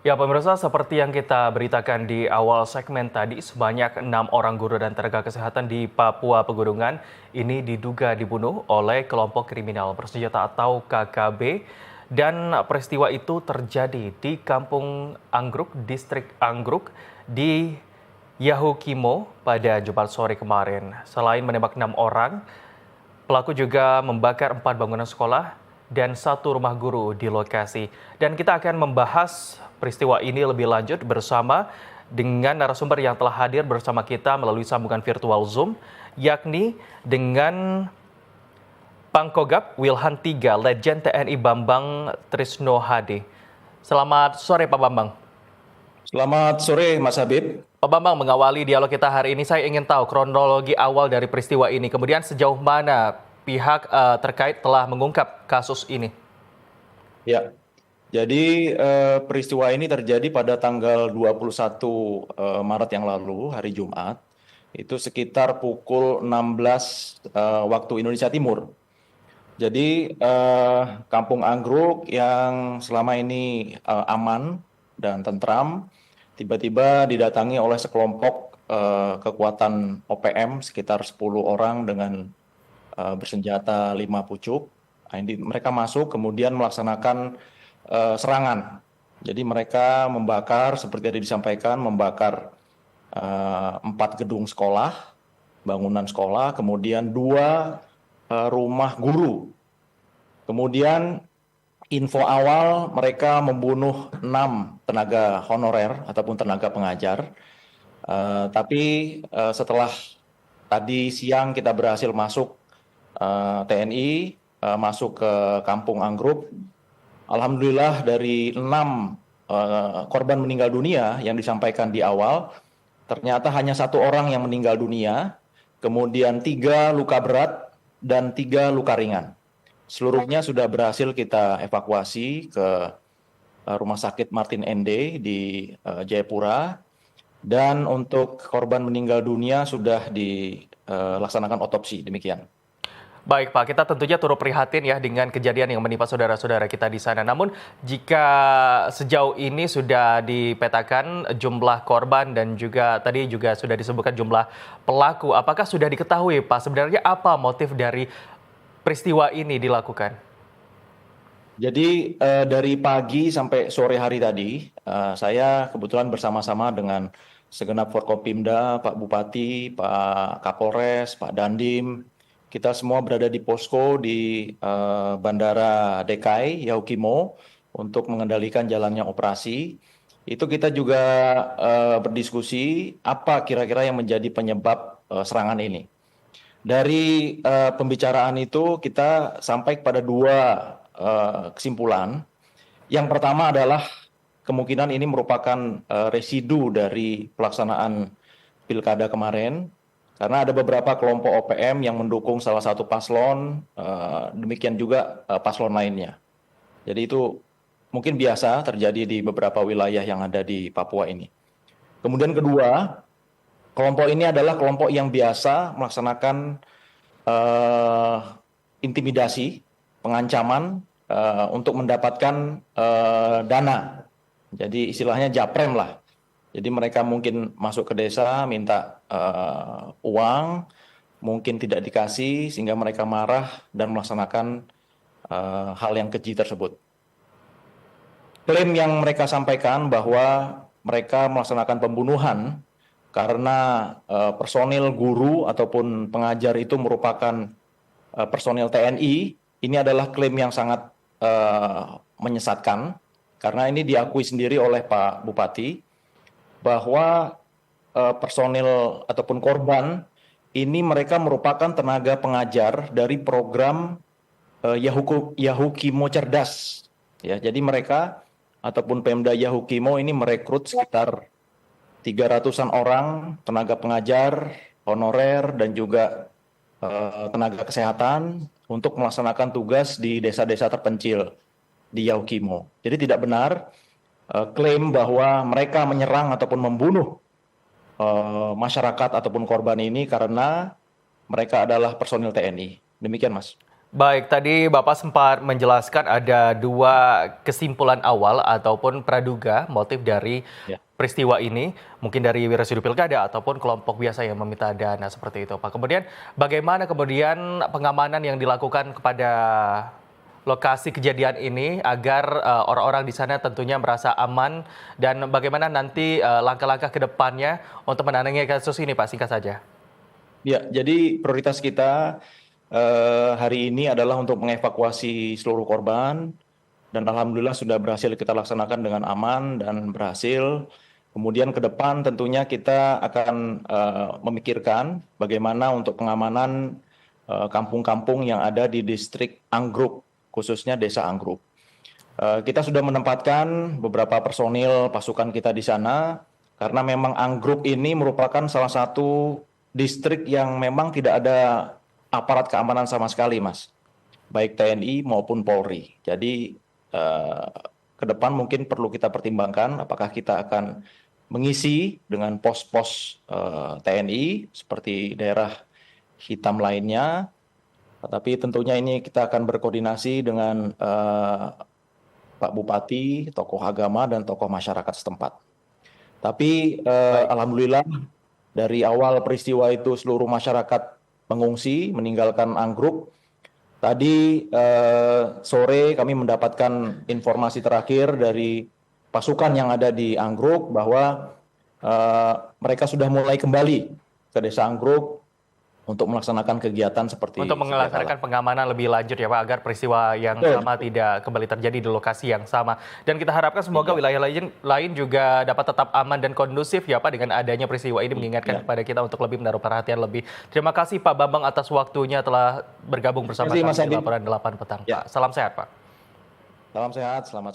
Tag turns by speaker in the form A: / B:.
A: Ya, pemirsa, seperti yang kita beritakan di awal segmen tadi, sebanyak 6 orang guru dan tenaga kesehatan di Papua Pegunungan ini diduga dibunuh oleh kelompok kriminal bersenjata atau KKB. Dan peristiwa itu terjadi di Kampung Anggruk, Distrik Anggruk, di Yahukimo pada Jumat sore kemarin. Selain menembak 6 orang, pelaku juga membakar 4 bangunan sekolah dan 1 rumah guru di lokasi. Dan kita akan membahas peristiwa ini lebih lanjut bersama dengan narasumber yang telah hadir bersama kita melalui sambungan virtual Zoom, yakni dengan Pangkogap Wilhan III, Legend TNI Bambang Trisno Hadi. Selamat sore Pak Bambang.
B: Selamat sore, Mas Habib.
A: Pak Bambang, mengawali dialog kita hari ini, saya ingin tahu kronologi awal dari peristiwa ini. Kemudian sejauh mana pihak terkait telah mengungkap kasus ini?
B: Ya, jadi peristiwa ini terjadi pada tanggal 21 Maret yang lalu, hari Jumat. Itu sekitar pukul 16 waktu Indonesia Timur. Jadi Kampung Anggruk yang selama ini aman dan tentram, tiba-tiba didatangi oleh sekelompok kekuatan OPM sekitar 10 orang dengan bersenjata 5 pucuk. Nah, mereka masuk kemudian melaksanakan serangan. Jadi mereka membakar, seperti tadi disampaikan, membakar 4 gedung sekolah, bangunan sekolah, kemudian 2 rumah guru. Kemudian info awal mereka membunuh 6 tenaga honorer ataupun tenaga pengajar. Tapi setelah tadi siang kita berhasil masuk TNI masuk ke Kampung Anggruk. Alhamdulillah dari 6 korban meninggal dunia yang disampaikan di awal, ternyata hanya 1 orang yang meninggal dunia, kemudian 3 luka berat dan 3 luka ringan. Seluruhnya sudah berhasil kita evakuasi ke Rumah Sakit Martin ND di Jayapura. Dan untuk korban meninggal dunia sudah dilaksanakan otopsi, demikian.
A: Baik Pak, kita tentunya turut prihatin ya dengan kejadian yang menimpa saudara-saudara kita di sana. Namun jika sejauh ini sudah dipetakan jumlah korban dan juga tadi juga sudah disebutkan jumlah pelaku, apakah sudah diketahui Pak sebenarnya apa motif dari peristiwa ini dilakukan?
B: Jadi dari pagi sampai sore hari tadi, saya kebetulan bersama-sama dengan segenap Forkopimda, Pak Bupati, Pak Kapolres, Pak Dandim. Kita semua berada di posko di Bandara DKI Yahukimo untuk mengendalikan jalannya operasi. Itu kita juga berdiskusi apa kira-kira yang menjadi penyebab serangan ini. Dari pembicaraan itu kita sampai kepada 2 kesimpulan. Yang pertama adalah kemungkinan ini merupakan residu dari pelaksanaan pilkada kemarin, karena ada beberapa kelompok OPM yang mendukung salah satu paslon, demikian juga paslon lainnya. Jadi itu mungkin biasa terjadi di beberapa wilayah yang ada di Papua ini. Kemudian kedua, kelompok ini adalah kelompok yang biasa melaksanakan intimidasi, pengancaman untuk mendapatkan dana. Jadi istilahnya japrem lah. Jadi mereka mungkin masuk ke desa minta uang, mungkin tidak dikasih sehingga mereka marah dan melaksanakan hal yang keji tersebut. Klaim yang mereka sampaikan bahwa mereka melaksanakan pembunuhan karena personil guru ataupun pengajar itu merupakan personil TNI, ini adalah klaim yang sangat menyesatkan, karena ini diakui sendiri oleh Pak Bupati bahwa personil ataupun korban ini mereka merupakan tenaga pengajar dari program Yahukimo Cerdas. Ya, jadi mereka ataupun Pemda Yahukimo ini merekrut sekitar 300-an orang tenaga pengajar, honorer, dan juga tenaga kesehatan untuk melaksanakan tugas di desa-desa terpencil di Yahukimo. Jadi tidak benar klaim bahwa mereka menyerang ataupun membunuh masyarakat ataupun korban ini karena mereka adalah personil TNI. Demikian, Mas.
A: Baik, tadi Bapak sempat menjelaskan ada dua kesimpulan awal ataupun praduga motif dari
B: Ya.
A: peristiwa ini, mungkin dari Wirasudu Pilkada ataupun kelompok biasa yang meminta dana seperti itu, Pak. Kemudian bagaimana kemudian pengamanan yang dilakukan kepada lokasi kejadian ini agar orang-orang di sana tentunya merasa aman dan bagaimana nanti langkah-langkah ke depannya untuk menangani kasus ini, Pak, singkat saja.
B: Ya, jadi prioritas kita hari ini adalah untuk mengevakuasi seluruh korban dan alhamdulillah sudah berhasil kita laksanakan dengan aman dan berhasil. Kemudian ke depan tentunya kita akan memikirkan bagaimana untuk pengamanan kampung-kampung yang ada di distrik Anggruk, khususnya Desa Anggruk. Kita sudah menempatkan beberapa personil pasukan kita di sana karena memang Anggruk ini merupakan salah satu distrik yang memang tidak ada aparat keamanan sama sekali, Mas. Baik TNI maupun Polri. Jadi ke depan mungkin perlu kita pertimbangkan apakah kita akan mengisi dengan pos-pos TNI seperti daerah hitam lainnya. Tapi tentunya ini kita akan berkoordinasi dengan Pak Bupati, tokoh agama, dan tokoh masyarakat setempat. Tapi
A: Baik.
B: alhamdulillah dari awal peristiwa itu seluruh masyarakat mengungsi, meninggalkan Anggruk. Tadi sore kami mendapatkan informasi terakhir dari pasukan yang ada di Anggruk bahwa mereka sudah mulai kembali ke Desa Anggruk untuk melaksanakan kegiatan seperti
A: Untuk
B: sedia kala.
A: melaksanakan pengamanan lebih lanjut ya Pak, agar peristiwa yang
B: Betul.
A: sama tidak kembali terjadi di lokasi yang sama. Dan kita harapkan semoga
B: Iya.
A: wilayah lain juga dapat tetap aman dan kondusif ya Pak dengan adanya peristiwa ini mengingatkan
B: Iya.
A: kepada kita untuk lebih menaruh perhatian lebih. Terima kasih Pak Bambang atas waktunya telah bergabung bersama
B: Terima
A: kami
B: kasih, Mas
A: di
B: Andi.
A: laporan 8 petang
B: Ya.
A: Pak. Salam sehat Pak.
B: Salam sehat, selamat